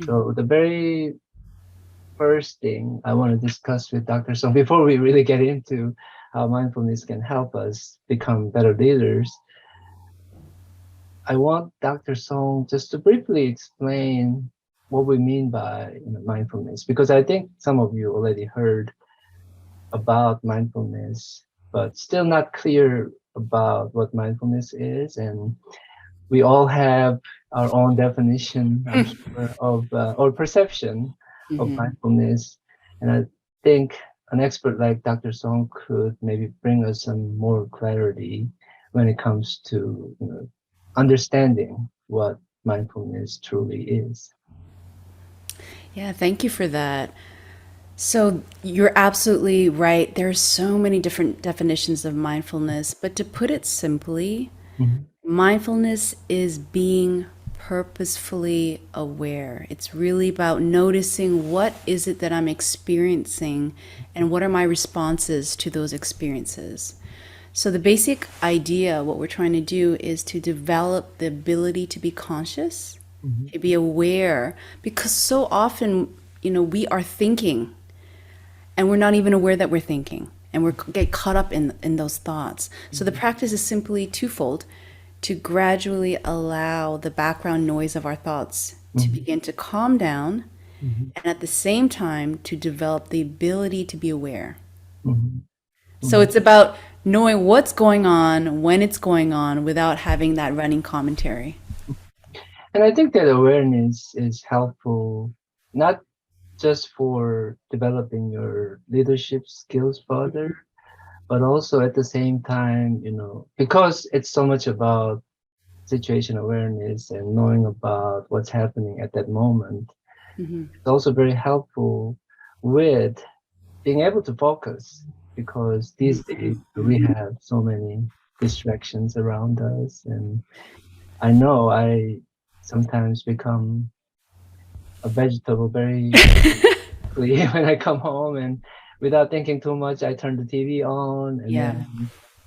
So the very first thing I want to discuss with Dr. Song before we really get into how mindfulness can help us become better leaders, I want Dr. Song just to briefly explain what we mean by mindfulness, because I think some of you already heard about mindfulness, but still not clear about what mindfulness is. And we all have our own definition, I'm sure, of or perception of Mhm. mindfulness. And I think an expert like Dr. Song could maybe bring us some more clarity when it comes to understanding what mindfulness truly is. Yeah, thank you for that. So you're absolutely right. There are so many different definitions of mindfulness, but to put it simply, Mhm. mindfulness is being purposefully aware. It's really about noticing what is it that I'm experiencing and what are my responses to those experiences. So the basic idea, what we're trying to do is to develop the ability to be conscious, Mhm. to be aware, because so often, we are thinking and we're not even aware that we're thinking and we get caught up in those thoughts. So the Mhm. practice is simply twofold: to gradually allow the background noise of our thoughts to Mhm. begin to calm down, Mhm. and at the same time to develop the ability to be aware. Mhm. So Mhm. it's about knowing what's going on, when it's going on, without having that running commentary. And I think that awareness is helpful, not just for developing your leadership skills further, but also at the same time, because it's so much about situation awareness and knowing about what's happening at that moment, it's also very helpful with being able to focus, because these days we have so many distractions around us. And I know I sometimes become a vegetable very quickly when I come home, and without thinking too much, I turn the TV on, and Yeah.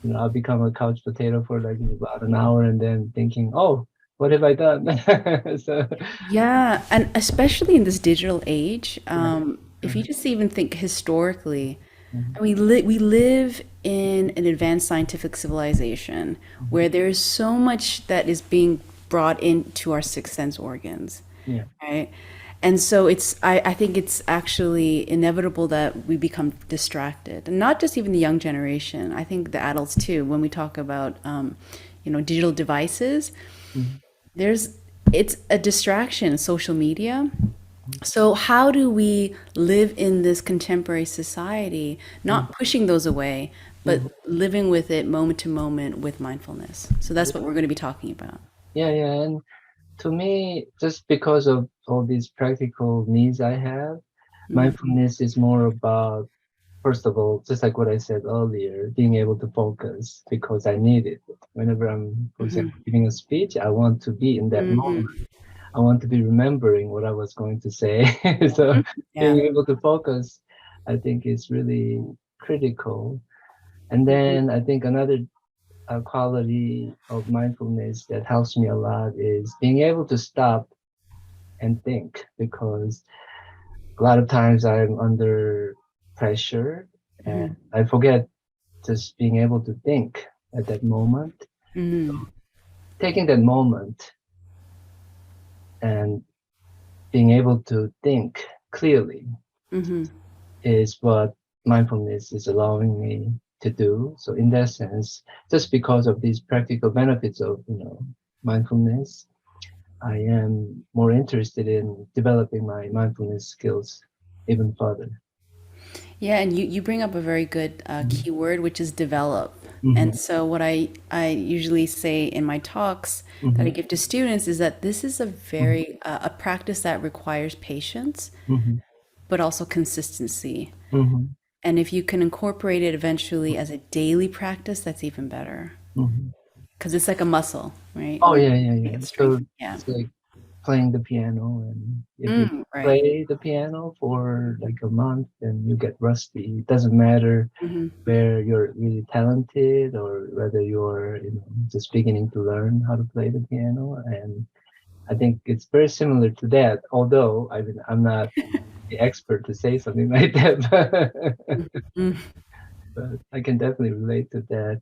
then I'll become a couch potato for like about an hour, and then thinking, oh, what have I done? So Yeah, and especially in this digital age, yeah. if you just even think historically, Mhm. we live in an advanced scientific civilization Mhm. where there is so much that is being brought into our six sense organs, Yeah. right? And so I think it's actually inevitable that we become distracted, and not just even the young generation. I think the adults too. When we talk about, digital devices, Mhm. there's it's a distraction, social media. So how do we live in this contemporary society, Mhm. not pushing those away, but Mhm. living with it moment to moment with mindfulness? So that's Yeah. what we're going to be talking about. Yeah, yeah. And to me, just because of all these practical needs I have, mindfulness is more about, first of all, just like what I said earlier, being able to focus because I need it. Whenever I'm, for example, giving a speech, I want to be in that moment. I want to be remembering what I was going to say. So Yeah. being able to focus, I think, is really critical. And then I think another quality of mindfulness that helps me a lot is being able to stop and think, because a lot of times I'm under pressure and I forget just being able to think at that moment. Taking that moment and being able to think clearly is what mindfulness is allowing me to do. So in that sense, just because of these practical benefits of, mindfulness, I am more interested in developing my mindfulness skills even further. Yeah, and you bring up a very good Mhm. keyword, which is develop. And Mhm. so, what I usually say in my talks that I Mhm. give to students is that this is a very a practice that requires patience, Mhm. but also consistency. Mhm. And if you can incorporate it eventually as a daily practice, that's even better Mhm. because it's like a muscle, right? Oh We yeah, yeah, make yeah. it So strengthen. Yeah. it's like playing the piano, and if you Right. play the piano for like a month, then you get rusty. It doesn't matter where you're really talented or whether you're just beginning to learn how to play the piano. And I think it's very similar to that, although I'm not the expert to say something like that, Mm. but I can definitely relate to that.